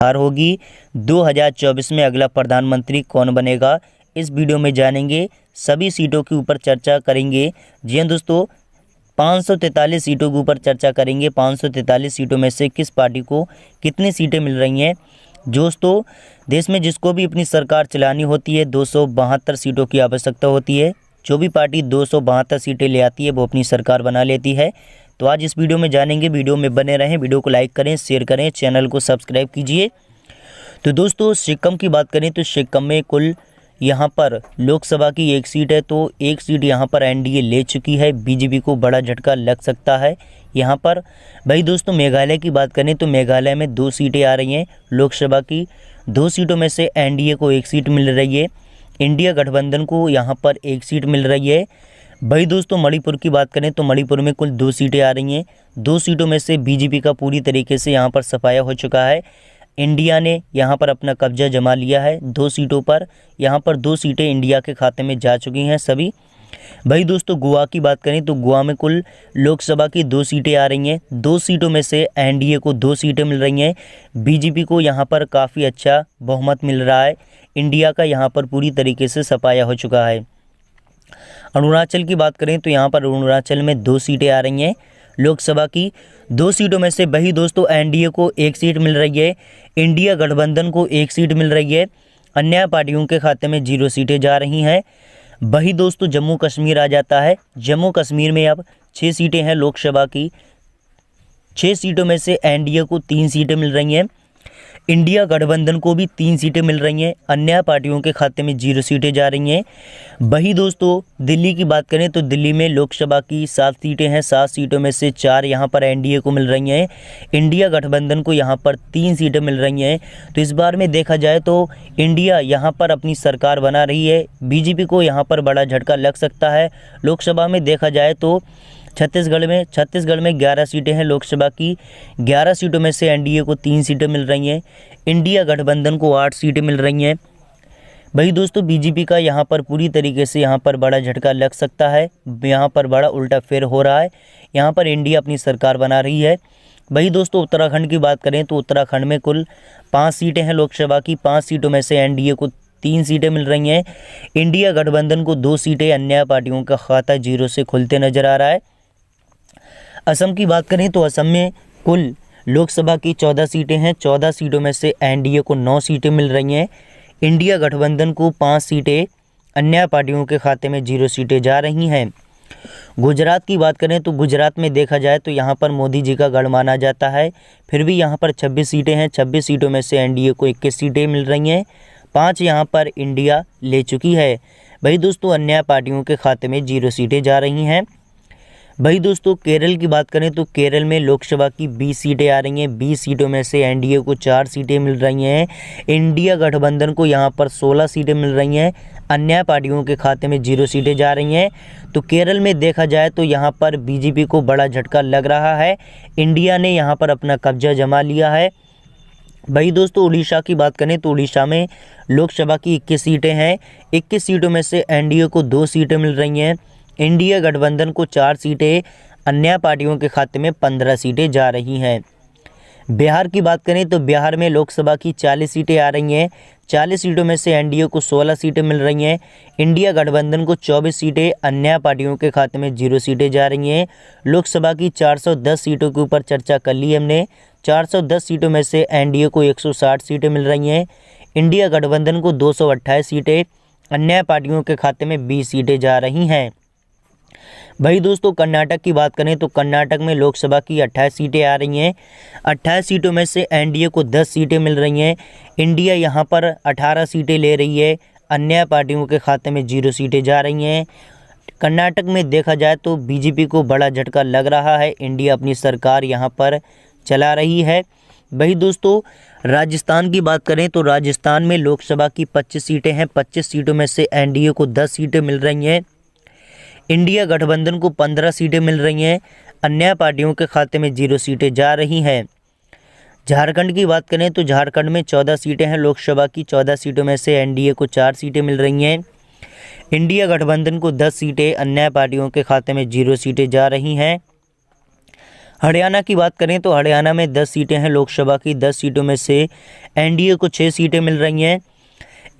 हार होगी। 2024 में अगला प्रधानमंत्री कौन बनेगा, इस वीडियो में जानेंगे। सभी सीटों के ऊपर चर्चा करेंगे। जी हाँ दोस्तों, 543 सीटों के ऊपर चर्चा करेंगे। 543 सीटों में से किस पार्टी को कितनी सीटें मिल रही हैं। दोस्तों, देश में जिसको भी अपनी सरकार चलानी होती है 272 सीटों की आवश्यकता होती है। जो भी पार्टी 272 सीटें ले आती है वो अपनी सरकार बना लेती है। तो आज इस वीडियो में जानेंगे। वीडियो में बने रहें, वीडियो को लाइक करें, शेयर करें, चैनल को सब्सक्राइब कीजिए। तो दोस्तों, सिक्किम की बात करें तो सिक्किम में कुल यहाँ पर लोकसभा की एक सीट है, तो एक सीट यहाँ पर एनडीए ले चुकी है। बीजेपी को बड़ा झटका लग सकता है यहाँ पर। भाई दोस्तों, मेघालय की बात करें तो मेघालय में 2 सीटें आ रही हैं लोकसभा की। 2 सीटों में से एनडीए को 1 सीट मिल रही है। इंडिया गठबंधन को यहाँ पर 1 सीट मिल रही है। भाई दोस्तों, मणिपुर की बात करें तो मणिपुर में कुल 2 सीटें आ रही हैं। 2 सीटों में से बीजेपी का पूरी तरीके से यहाँ पर सफाया हो चुका है। इंडिया ने यहाँ पर अपना कब्जा जमा लिया है 2 सीटों पर। यहाँ पर 2 सीटें इंडिया के खाते में जा चुकी हैं सभी। भाई दोस्तों, गोवा की बात करें तो गोवा में कुल लोकसभा की 2 सीटें आ रही हैं। 2 सीटों में से एनडीए को 2 सीटें मिल रही हैं। बीजेपी को यहाँ पर काफ़ी अच्छा बहुमत मिल रहा है। इंडिया का यहाँ पर पूरी तरीके से सफाया हो चुका है। अरुणाचल की बात करें तो यहाँ पर अरुणाचल में 2 सीटें आ रही हैं लोकसभा की। 2 सीटों में से वही दोस्तों एनडीए को 1 सीट मिल रही है। इंडिया गठबंधन को 1 सीट मिल रही है। अन्य पार्टियों के खाते में 0 सीटें जा रही हैं। वही दोस्तों जम्मू कश्मीर आ जाता है। जम्मू कश्मीर में अब 6 सीटें हैं लोकसभा की। 6 सीटों में से एनडीए को 3 सीटें मिल रही हैं। इंडिया गठबंधन को भी 3 सीटें मिल रही हैं। अन्य पार्टियों के खाते में 0 सीटें जा रही हैं। वही दोस्तों दिल्ली की बात करें तो दिल्ली में लोकसभा की 7 सीटें हैं। 7 सीटों में से 4 यहाँ पर एनडीए को मिल रही हैं। इंडिया गठबंधन को यहाँ पर 3 सीटें मिल रही हैं। तो इस बार में देखा जाए तो इंडिया यहाँ पर अपनी सरकार बना रही है। बीजेपी को यहाँ पर बड़ा झटका लग सकता है। लोकसभा में देखा जाए तो छत्तीसगढ़ में 11 सीटें हैं लोकसभा की। 11 सीटों में से एनडीए को 3 सीटें मिल रही हैं। इंडिया गठबंधन को 8 सीटें मिल रही हैं। भाई दोस्तों, बीजेपी का यहाँ पर पूरी तरीके से यहाँ पर बड़ा झटका लग सकता है। यहाँ पर बड़ा उल्टा फेर हो रहा है। यहाँ पर इंडिया अपनी सरकार बना रही है। भाई दोस्तों, उत्तराखंड की बात करें तो उत्तराखंड में कुल 5 सीटें हैं लोकसभा की। 5 सीटों में से एनडीए को 3 सीटें मिल रही हैं। इंडिया गठबंधन को 2 सीटें। अन्य पार्टियों का खाता 0 से खुलते नजर आ रहा है। असम की बात करें तो असम में कुल लोकसभा की 14 सीटें हैं। 14 सीटों में से एनडीए को 9 सीटें मिल रही हैं। इंडिया गठबंधन को 5 सीटें। अन्य पार्टियों के खाते में 0 सीटें जा रही हैं। गुजरात की बात करें तो गुजरात में देखा जाए तो यहाँ पर मोदी जी का गढ़ माना जाता है। फिर भी यहाँ पर 26 सीटें हैं। 26 सीटों में से एनडीए को 21 सीटें मिल रही हैं। 5 यहाँ पर इंडिया ले चुकी है। भाई दोस्तों, अन्य पार्टियों के खाते में 0 सीटें जा रही हैं। भाई दोस्तों, केरल की बात करें तो केरल में लोकसभा की 20 सीटें आ रही हैं। 20 सीटों में से एनडीए को 4 सीटें मिल रही हैं। इंडिया गठबंधन को यहाँ पर 16 सीटें मिल रही हैं। अन्य पार्टियों के खाते में 0 सीटें जा रही हैं। तो केरल में देखा जाए तो यहाँ पर बीजेपी को बड़ा झटका लग रहा है। इंडिया ने यहाँ पर अपना कब्जा जमा लिया है। भाई दोस्तों, उड़ीसा की बात करें तो उड़ीसा में लोकसभा की 21 सीटें हैं। 21 सीटों में से एनडीए को 2 सीटें मिल रही हैं। इंडिया गठबंधन को 4 सीटें। अन्य पार्टियों के खाते में 15 सीटें जा रही हैं। बिहार की बात करें तो बिहार में लोकसभा की 40 सीटें आ रही हैं। 40 सीटों में से एनडीए को 16 सीटें मिल रही हैं। इंडिया गठबंधन को 24 सीटें। अन्य पार्टियों के खाते में 0 सीटें जा रही हैं। लोकसभा की 410 सीटों के ऊपर चर्चा कर ली हमने। 410 सीटों में से एनडीए को 160 सीटें मिल रही हैं। इंडिया गठबंधन को 228 सीटें। अन्य पार्टियों के खाते में 20 सीटें जा रही हैं। भाई दोस्तों, कर्नाटक की बात करें तो कर्नाटक में लोकसभा की 28 सीटें आ रही हैं। 28 सीटों में से एनडीए को 10 सीटें मिल रही हैं। इंडिया यहाँ पर 18 सीटें ले रही है। अन्य पार्टियों के खाते में 0 सीटें जा रही हैं। कर्नाटक में देखा जाए तो बीजेपी को बड़ा झटका लग रहा है। इंडिया अपनी सरकार यहाँ पर चला रही है। भाई दोस्तों, राजस्थान की बात करें तो राजस्थान में लोकसभा की 25 सीटें हैं। 25 सीटों में से एनडीए को 10 सीटें मिल रही हैं। इंडिया गठबंधन को 15 सीटें मिल रही हैं। अन्य पार्टियों के खाते में 0 सीटें जा रही हैं। झारखंड की बात करें तो झारखंड में 14 सीटें हैं लोकसभा की। 14 सीटों में से एनडीए को 4 सीटें मिल रही हैं। इंडिया गठबंधन को 10 सीटें। अन्य पार्टियों के खाते में 0 सीटें जा रही हैं। हरियाणा की बात करें तो हरियाणा में 10 सीटें हैं लोकसभा की। 10 सीटों में से एनडीए को 6 सीटें मिल रही हैं।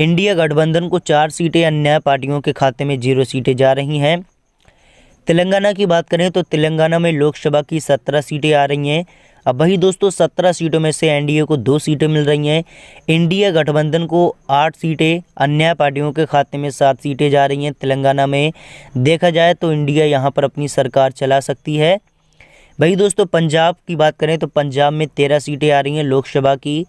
इंडिया गठबंधन को 4 सीटें, अन्य पार्टियों के खाते में 0 सीटें जा रही हैं। तेलंगाना की बात करें तो तेलंगाना में लोकसभा की 17 सीटें आ रही हैं। अब वही दोस्तों 17 सीटों में से एनडीए को 2 सीटें मिल रही हैं। इंडिया गठबंधन को 8 सीटें, अन्य पार्टियों के खाते में 7 सीटें जा रही हैं। तेलंगाना में देखा जाए तो इंडिया यहां पर अपनी सरकार चला सकती है। वही दोस्तों पंजाब की बात करें तो पंजाब में 13 सीटें आ रही हैं लोकसभा की।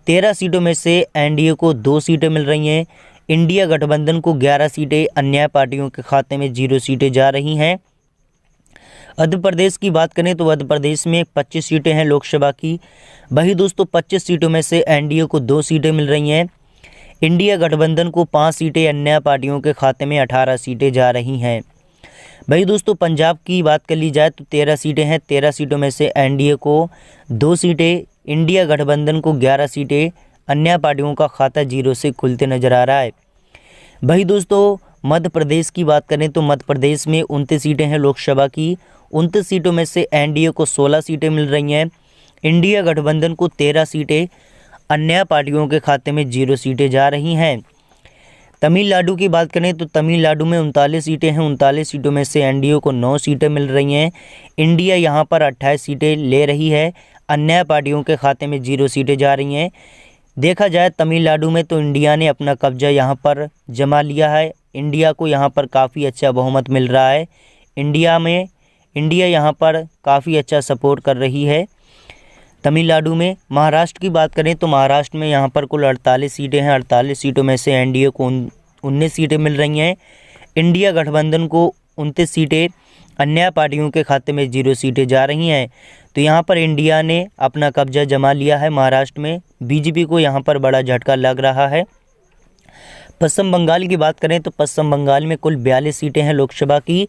13 सीटों में से एनडीए को 2 सीटें मिल रही हैं। इंडिया गठबंधन को 11 सीटें, अन्य पार्टियों के खाते में 0 सीटें जा रही हैं। मध्य प्रदेश की बात करें तो मध्य प्रदेश में 25 सीटें हैं लोकसभा की। वही दोस्तों 25 सीटों में से एनडीए को 2 सीटें मिल रही हैं। इंडिया गठबंधन को 5 सीटें, अन्य पार्टियों के खाते में 18 सीटें जा रही हैं। वही दोस्तों पंजाब की बात कर ली जाए तो 13 सीटें हैं। 13 सीटों में से एनडीए को 2 सीटें, इंडिया गठबंधन को 11 सीटें, अन्य पार्टियों का खाता 0 से खुलते नजर आ रहा है। वही दोस्तों मध्य प्रदेश की बात करें तो मध्य प्रदेश में 29 सीटें हैं लोकसभा की। 29 सीटों में से एनडीए को 16 सीटें मिल रही हैं। इंडिया गठबंधन को 13 सीटें, अन्य पार्टियों के खाते में 0 सीटें जा रही हैं। तमिलनाडु की बात करें तो तमिलनाडु में 39 सीटें हैं। 39 सीटों में से एनडीए को 9 सीटें मिल रही हैं। इंडिया यहां पर 28 सीटें ले रही है। अन्य पार्टियों के खाते में 0 सीटें जा रही हैं। देखा जाए तमिलनाडु में तो इंडिया ने अपना कब्जा यहां पर जमा लिया है। इंडिया को यहां पर काफ़ी अच्छा बहुमत मिल रहा है। इंडिया यहां पर काफ़ी अच्छा सपोर्ट कर रही है तमिलनाडु में। महाराष्ट्र की बात करें तो महाराष्ट्र में यहां पर कुल 48 सीटें हैं। 48 सीटों में से एनडीए को 19 सीटें मिल रही हैं। इंडिया गठबंधन को 29 सीटें, अन्य पार्टियों के खाते में 0 सीटें जा रही हैं। तो यहां पर इंडिया ने अपना कब्जा जमा लिया है महाराष्ट्र में। बीजेपी को यहां पर बड़ा झटका लग रहा है। पश्चिम बंगाल की बात करें तो पश्चिम बंगाल में कुल 42 सीटें हैं लोकसभा की।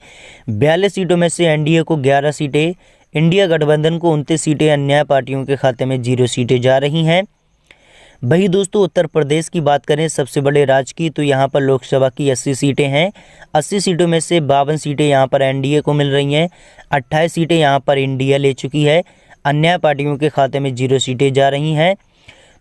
42 सीटों में से एनडीए को 11 सीटें, इंडिया गठबंधन को 29 सीटें, अन्य पार्टियों के खाते में 0 सीटें जा रही हैं। वही दोस्तों उत्तर प्रदेश की बात करें सबसे बड़े राज्य की तो यहाँ पर लोकसभा की 80 सीटें हैं। 80 सीटों में से 52 सीटें यहाँ पर एनडीए को मिल रही हैं। 28 सीटें यहाँ पर इंडिया ले चुकी है। अन्य पार्टियों के खाते में 0 सीटें जा रही हैं।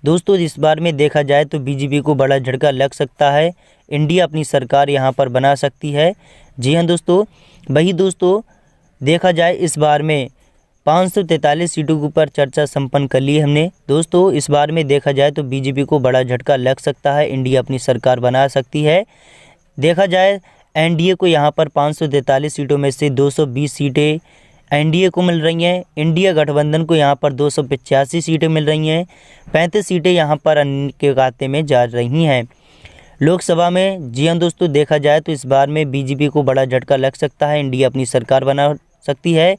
दोस्तों इस बार में देखा जाए तो बीजेपी को बड़ा झटका लग सकता है। इंडिया अपनी सरकार यहाँ पर बना सकती है। जी हाँ दोस्तों, वही दोस्तों देखा जाए इस बार में 543 सीटों के ऊपर चर्चा संपन्न कर ली हमने। दोस्तों इस बार में देखा जाए तो बीजेपी को बड़ा झटका लग सकता है। इंडिया अपनी सरकार बना सकती है। देखा जाए एनडीए को यहाँ पर 543 सीटों में से 220 सीटें एनडीए को मिल रही हैं। इंडिया गठबंधन को यहाँ पर 285 सीटें मिल रही हैं। 35 सीटें यहाँ पर अन्य के खाते में जा रही हैं लोकसभा में। जी हाँ दोस्तों, देखा जाए तो इस बार में बीजेपी को बड़ा झटका लग सकता है। इंडिया अपनी सरकार बना सकती है।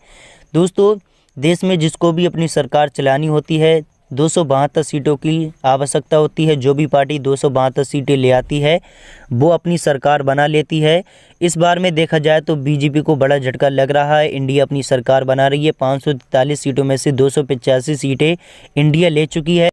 दोस्तों देश में जिसको भी अपनी सरकार चलानी होती है 272 सीटों की आवश्यकता होती है। जो भी पार्टी 272 सीटें ले आती है वो अपनी सरकार बना लेती है। इस बार में देखा जाए तो बीजेपी को बड़ा झटका लग रहा है। इंडिया अपनी सरकार बना रही है। 543 सीटों में से 285 सीटें इंडिया ले चुकी है।